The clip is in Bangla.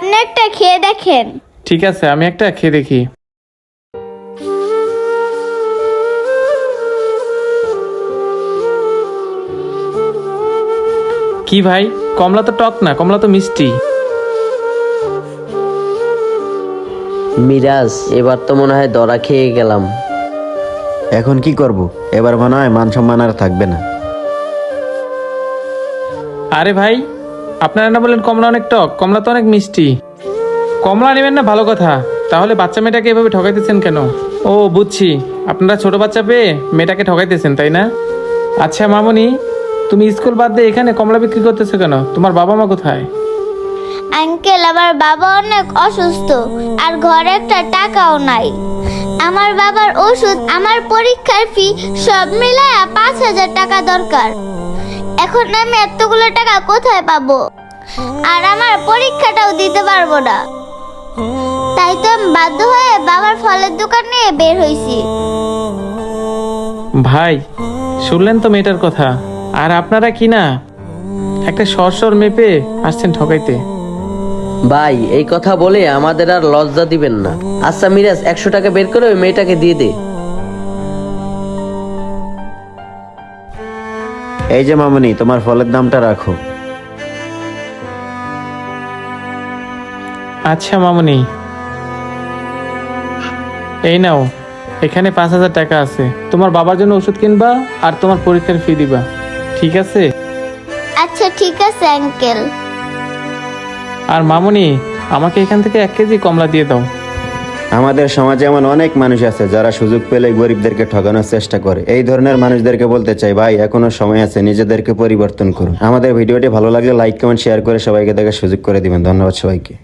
আপনি একটা খেয়ে দেখেন। ঠিক আছে, আমি একটা খেয়ে দেখি। কি ভাই, কমলা তো টক না, কমলা তো মিষ্টি। মিরাজ, এবার তো মনে হয় ধরা খেয়ে গেলাম। এখন কি করব? এবার মনে হয় মান সম্মান আর থাকবে না। আরে ভাই, আপনারা না বলেন কমলা অনেক টক? কমলা তো অনেক মিষ্টি। কমলা নেবেন না ভালো কথা, তাহলে বাচ্চা মেয়েটাকে এভাবে ঠকাইতেছেন কেন? ও বুঝছি, আপনারা ছোট বাচ্চা পেয়ে মেয়েটাকে ঠকাইতেছেন, তাই না? আচ্ছা মামনি, তুমি স্কুল বাদ দিয়ে এখানে কমলা বিক্রি করতেছো কেন? তোমার বাবা মা কোথায়? আঙ্কেল, আমার বাবা অনেক অসুস্থ আর ঘরে একটা টাকাও নাই। আমার বাবার ওষুধ, আমার পরীক্ষার ফি সব মিলায়া 5,000 টাকা দরকার। এখন আমি এতগুলো টাকা কোথায় পাবো? আর আমার পরীক্ষাটাও দিতে পারবো না। তাই তো আমি বাধ্য হয়ে বাবার ফলের দোকান নিয়ে বের হইছি। ভাই, শুনলেন তো মেয়েটার কথা? আর আপনারা কি না একটা সরসর মেপে আসছেন ঠকাইতে? ভাই, এই কথা বলে আমাদের আর লজ্জা দিবেন না। আচ্ছা মিরাজ, 100 টাকা বের করে ওই মেয়েটাকে দিয়ে দে। এই যে মামনি, তোমার ফলের দামটা রাখো। আচ্ছা মামনি, এই নাও, এখানে 5,000 টাকা আছে। তোমার বাবার জন্য ওষুধ কিনবা আর তোমার পরীক্ষার ফি দিবা, ঠিক আছে? আচ্ছা ঠিক আছে আঙ্কেল। আর মামনি, আমাকে এখান থেকে 1 কেজি কমলা দিয়ে দাও। আমাদের সমাজে এমন অনেক মানুষ আছে যারা সুযোগ পেলে গরিবদেরকে ঠকানোর চেষ্টা করে। এই ধরনের মানুষদেরকে বলতে চাই, ভাই এখনো সময় আছে, নিজেদেরকে পরিবর্তন করুন। আমাদের ভিডিওটি ভালো লাগলে লাইক কমেন্ট শেয়ার করে সবাইকে দেখার সুযোগ করে দিবেন। ধন্যবাদ সবাইকে।